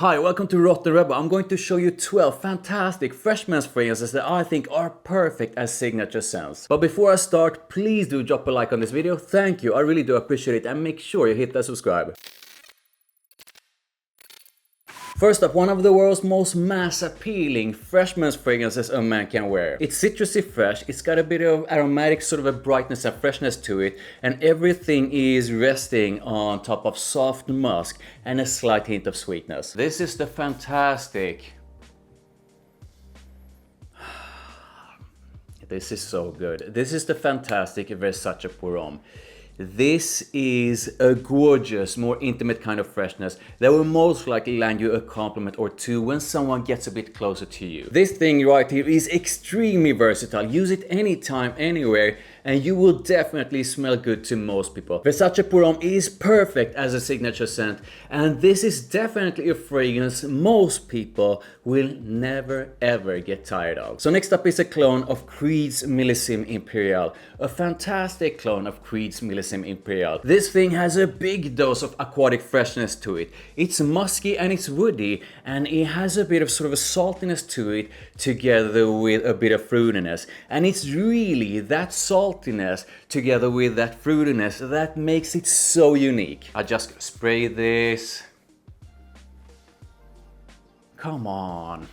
Hi, welcome to therottenrebel. I'm going to show you 12 fantastic fresh men's fragrances that I think are perfect as signature scents. But before I start, please do drop a like on this video. Thank you, I really do appreciate it, and make sure you hit that subscribe. First up, one of the world's most mass appealing fresh men's fragrances a man can wear. It's citrusy fresh, it's got a bit of aromatic sort of a brightness and freshness to it, and everything is resting on top of soft musk and a slight hint of sweetness. This is the fantastic... This is so good. This is the fantastic Versace Homme. This is a gorgeous, more intimate kind of freshness that will most likely land you a compliment or two when someone gets a bit closer to you. This thing right here is extremely versatile. Use it anytime, anywhere, and you will definitely smell good to most people. Versace Homme is perfect as a signature scent, and this is definitely a fragrance most people will never ever get tired of. So next up is a clone of Creed's Millésime Imperial, a fantastic clone of Creed's Millésime Imperial. This thing has a big dose of aquatic freshness to it. It's musky and it's woody, and it has a bit of sort of a saltiness to it together with a bit of fruitiness, and it's really that saltiness together with that fruitiness that makes it so unique. I just spray this. Come on.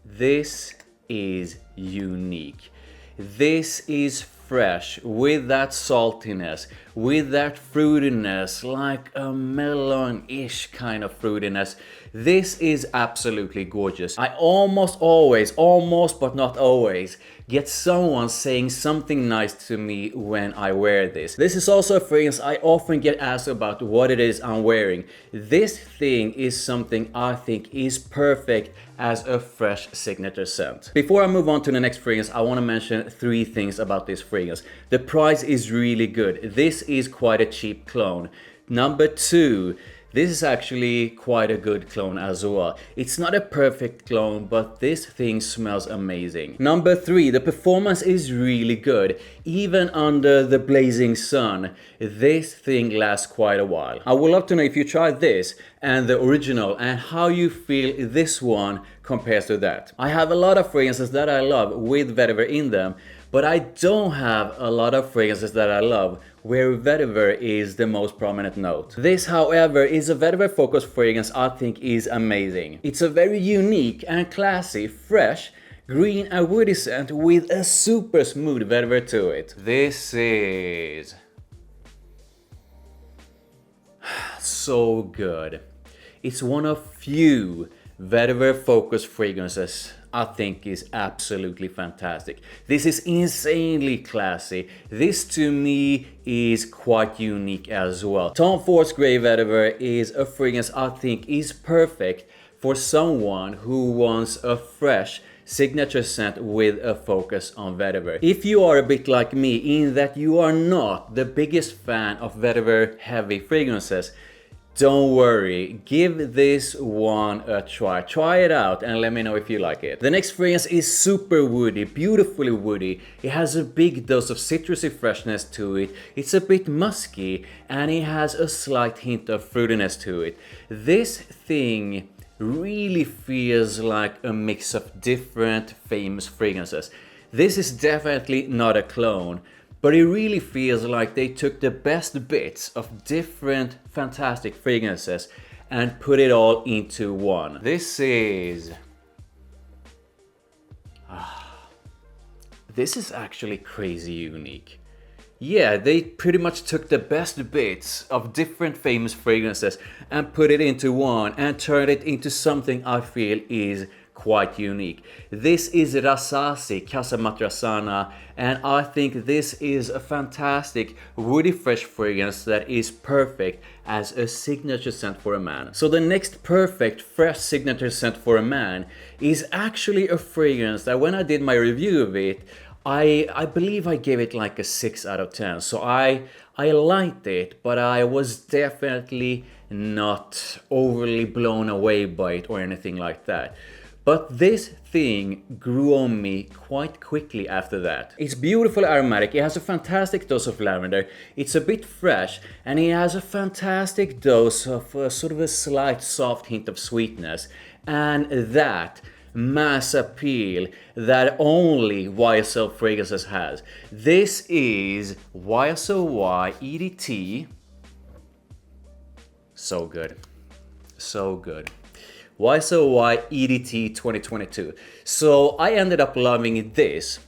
This is unique. This is fresh with that saltiness, with that fruitiness, like a melon-ish kind of fruitiness. This is absolutely gorgeous. I almost but not always, get someone saying something nice to me when I wear this. This is also a fragrance I often get asked about what it is I'm wearing. This thing is something I think is perfect as a fresh signature scent. Before I move on to the next fragrance, I want to mention three things about this fragrance. The price is really good. This is quite a cheap clone. Number two, this is actually quite a good clone as well. It's not a perfect clone, but this thing smells amazing. Number three, the performance is really good. Even under the blazing sun, this thing lasts quite a while. I would love to know if you tried this and the original and how you feel this one compares to that. I have a lot of fragrances that I love with vetiver in them, but I don't have a lot of fragrances that I love where vetiver is the most prominent note. This, however, is a vetiver focused fragrance I think is amazing. It's a very unique and classy, fresh, green and woody scent with a super smooth vetiver to it. This is so good. It's one of few vetiver focused fragrances I think is absolutely fantastic. This is insanely classy. This to me is quite unique as well. Tom Ford's Grey Vetiver is a fragrance I think is perfect for someone who wants a fresh signature scent with a focus on vetiver. If you are a bit like me in that you are not the biggest fan of vetiver heavy fragrances, don't worry, give this one a try. Try it out and let me know if you like it. The next fragrance is super woody, beautifully woody. It has a big dose of citrusy freshness to it. It's a bit musky and it has a slight hint of fruitiness to it. This thing really feels like a mix of different famous fragrances. This is definitely not a clone, but it really feels like they took the best bits of different fantastic fragrances and put it all into one. This is... This is actually crazy unique. Yeah, they pretty much took the best bits of different famous fragrances and put it into one and turned it into something I feel is quite unique. This is Rasasi, Qasamat Rasana, and I think this is a fantastic woody fresh fragrance that is perfect as a signature scent for a man. So the next perfect fresh signature scent for a man is actually a fragrance that when I did my review of it, I believe I gave it like a 6 out of 10. So I liked it, but I was definitely not overly blown away by it or anything like that. But this thing grew on me quite quickly after that. It's beautiful aromatic, it has a fantastic dose of lavender, it's a bit fresh, and it has a fantastic dose of sort of a slight soft hint of sweetness. And that mass appeal that only YSL fragrances has. This is YSL EDT. So good. So good. YSL EDT 2022. So I ended up loving this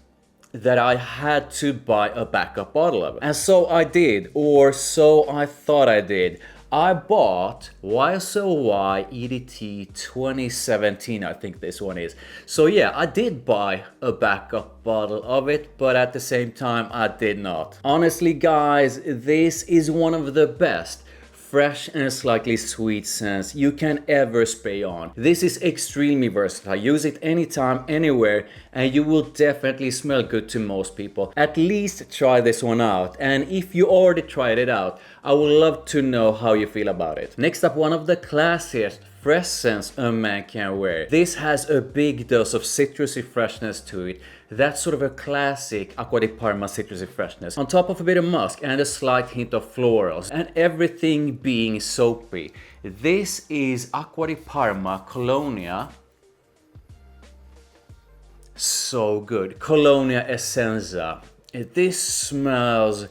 that I had to buy a backup bottle of it. And so I did, or so I thought I did. I bought YSL EDT 2017, I think this one is. So yeah, I did buy a backup bottle of it, but at the same time I did not. Honestly guys, this is one of the best fresh and slightly sweet scents you can ever spray on. This is extremely versatile. Use it anytime, anywhere, and you will definitely smell good to most people. At least try this one out, and if you already tried it out, I would love to know how you feel about it. Next up, one of the classiest fresh scents a man can wear. This has a big dose of citrusy freshness to it. That's sort of a classic Acqua di Parma citrusy freshness, on top of a bit of musk and a slight hint of florals, and everything being soapy. This is Acqua di Parma Colonia. So good. Colonia Essenza. This smells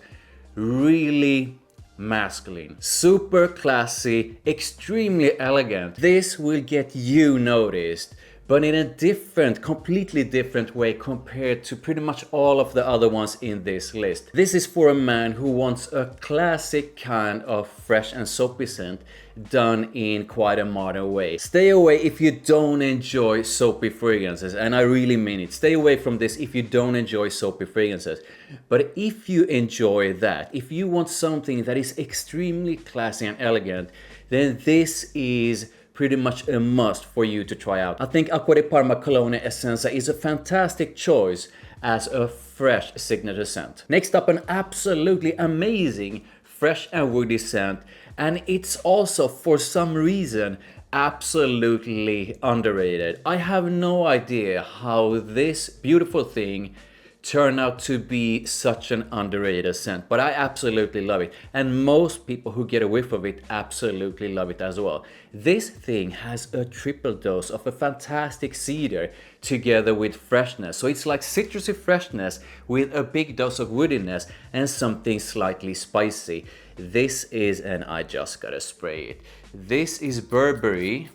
really masculine, super classy, extremely elegant. This will get you noticed, but in a different, completely different way compared to pretty much all of the other ones in this list. This is for a man who wants a classic kind of fresh and soapy scent done in quite a modern way. Stay away if you don't enjoy soapy fragrances, and I really mean it. Stay away from this if you don't enjoy soapy fragrances. But if you enjoy that, if you want something that is extremely classy and elegant, then this is pretty much a must for you to try out. I think Acqua di Parma Colonia Essenza is a fantastic choice as a fresh signature scent. Next up, an absolutely amazing fresh and woody scent, and it's also for some reason absolutely underrated. I have no idea how this beautiful thing turned out to be such an underrated scent, but I absolutely love it, and most people who get a whiff of it absolutely love it as well. This thing has a triple dose of a fantastic cedar together with freshness, so it's like citrusy freshness with a big dose of woodiness and something slightly spicy. This is, and I just gotta spray it, this is Burberry.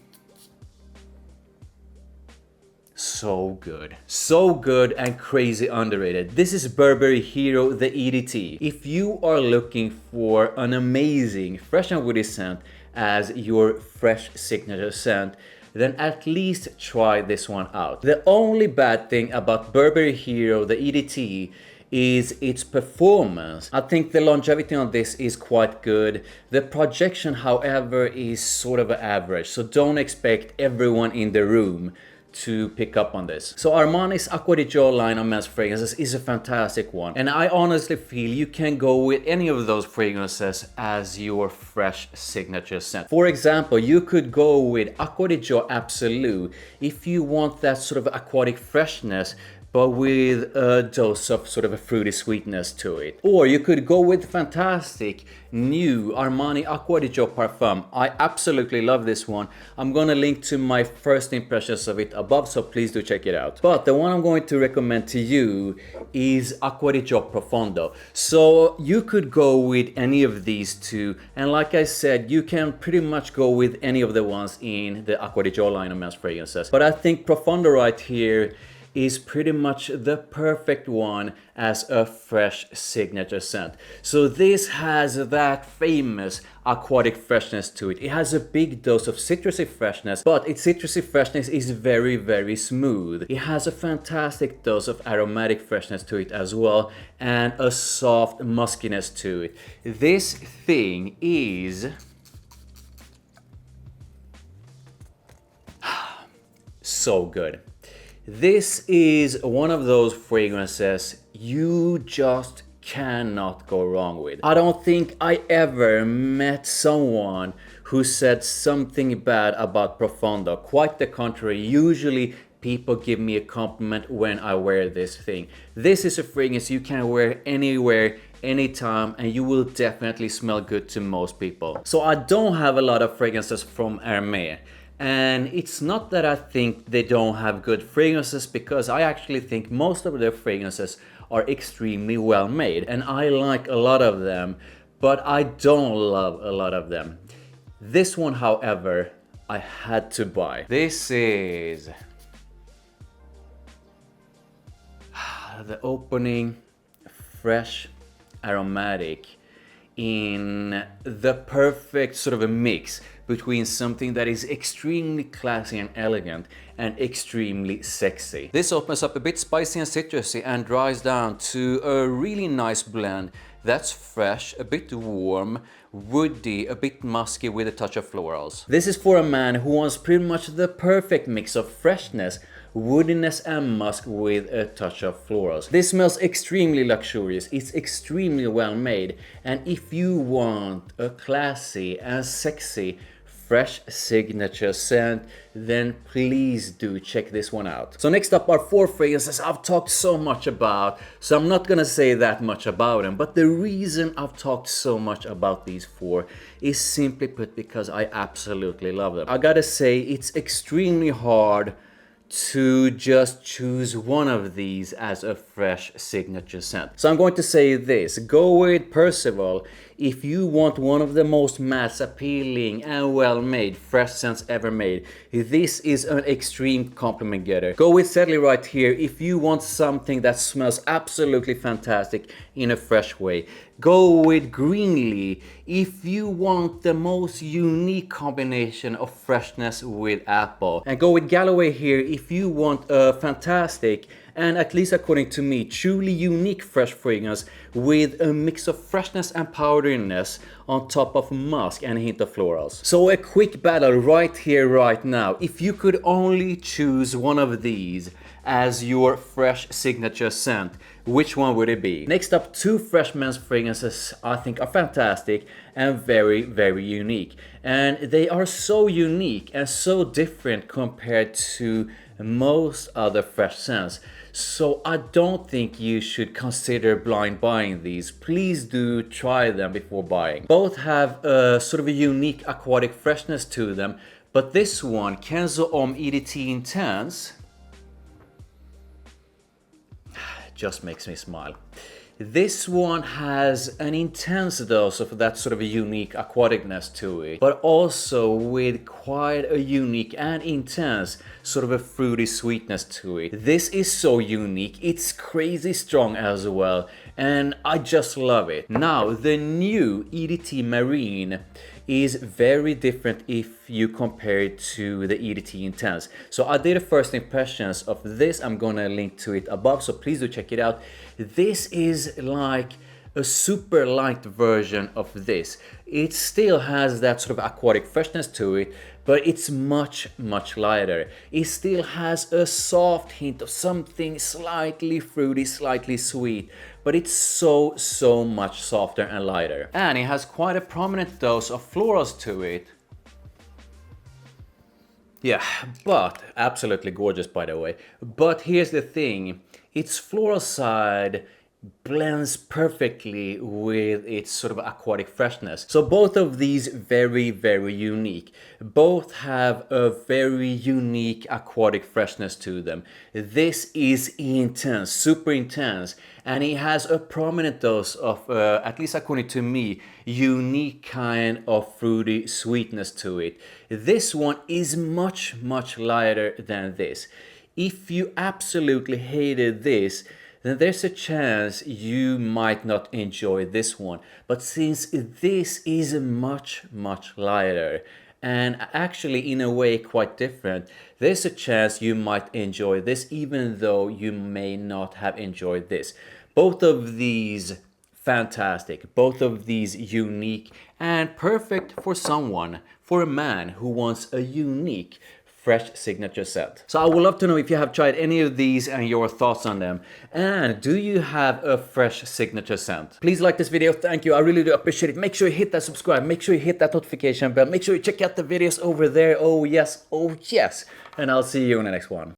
So good and crazy underrated. This is Burberry Hero the EDT. If you are looking for an amazing fresh and woody scent as your fresh signature scent, then at least try this one out. The only bad thing about Burberry Hero the EDT is its performance. I think the longevity on this is quite good. The projection, however, is sort of average, so don't expect everyone in the room to pick up on this. So Armani's Acqua di Gio line of men's fragrances is a fantastic one, and I honestly feel you can go with any of those fragrances as your fresh signature scent. For example, you could go with Acqua di Gio Absolute if you want that sort of aquatic freshness but with a dose of sort of a fruity sweetness to it. Or you could go with fantastic new Armani Acqua di Gio Parfum. I absolutely love this one. I'm gonna link to my first impressions of it above, so please do check it out. But the one I'm going to recommend to you is Acqua di Gio Profondo. So you could go with any of these two, and like I said, you can pretty much go with any of the ones in the Acqua di Gio line of men's fragrances. But I think Profondo right here is pretty much the perfect one as a fresh signature scent. So this has that famous aquatic freshness to it. It has a big dose of citrusy freshness, but its citrusy freshness is very, very smooth. It has a fantastic dose of aromatic freshness to it as well, and a soft muskiness to it. This thing is so good. This is one of those fragrances you just cannot go wrong with. I don't think I ever met someone who said something bad about Profondo. Quite the contrary, usually people give me a compliment when I wear this thing. This is a fragrance you can wear anywhere, anytime, and you will definitely smell good to most people. So I don't have a lot of fragrances from Armaf. And it's not that I think they don't have good fragrances, because I actually think most of their fragrances are extremely well made. And I like a lot of them, but I don't love a lot of them. This one, however, I had to buy. This is the opening, fresh, aromatic, in the perfect sort of a mix between something that is extremely classy and elegant and extremely sexy. This opens up a bit spicy and citrusy and dries down to a really nice blend that's fresh, a bit warm, woody, a bit musky with a touch of florals. This is for a man who wants pretty much the perfect mix of freshness, woodiness and musk with a touch of florals. This smells extremely luxurious, it's extremely well made, and if you want a classy and sexy fresh signature scent, then please do check this one out. So next up are 4 fragrances I've talked so much about, so I'm not gonna say that much about them, but the reason I've talked so much about these 4 is simply put because I absolutely love them. I gotta say, it's extremely hard to just choose one of these as a fresh signature scent. So I'm going to say this: go with Percival if you want one of the most mass appealing and well made fresh scents ever made. This is an extreme compliment getter. Go with Sedley right here if you want something that smells absolutely fantastic in a fresh way. Go with Greenlee if you want the most unique combination of freshness with apple. And go with Galloway here if you want a fantastic, and at least according to me, truly unique fresh fragrance with a mix of freshness and powderiness on top of musk and a hint of florals. So a quick battle right here, right now. If you could only choose one of these as your fresh signature scent, which one would it be? Next up, 2 fresh men's fragrances I think are fantastic and very, very unique. And they are so unique and so different compared to most other fresh scents. So I don't think you should consider blind buying these. Please do try them before buying. Both have a sort of a unique aquatic freshness to them, but this one, Kenzo Homme EDT Intense, just makes me smile. This one has an intense dose of that sort of a unique aquaticness to it, but also with quite a unique and intense sort of a fruity sweetness to it. This is so unique, it's crazy strong as well, and I just love it. Now, the new EDT Marine is very different if you compare it to the EDT Intense. So I did a first impressions of this. I'm gonna link to it above, so please do check it out. This is like a super light version of this. It still has that sort of aquatic freshness to it, but it's much, much lighter. It still has a soft hint of something slightly fruity, slightly sweet, but it's so much softer and lighter. And it has quite a prominent dose of florals to it. Yeah, but absolutely gorgeous, by the way. But here's the thing, its floral side blends perfectly with its sort of aquatic freshness. So both of these very, very unique. Both have a very unique aquatic freshness to them. This is intense, super intense, and it has a prominent dose of, at least according to me, unique kind of fruity sweetness to it. This one is much, much lighter than this. If you absolutely hated this, then there's a chance you might not enjoy this one. But since this is much, much lighter and actually in a way quite different, there's a chance you might enjoy this even though you may not have enjoyed this. Both of these fantastic, both of these unique and perfect for someone, for a man who wants a unique fresh signature scent. So I would love to know if you have tried any of these and your thoughts on them. And do you have a fresh signature scent? Please like this video. Thank you. I really do appreciate it. Make sure you hit that subscribe. Make sure you hit that notification bell. Make sure you check out the videos over there. Oh yes. Oh yes. And I'll see you in the next one.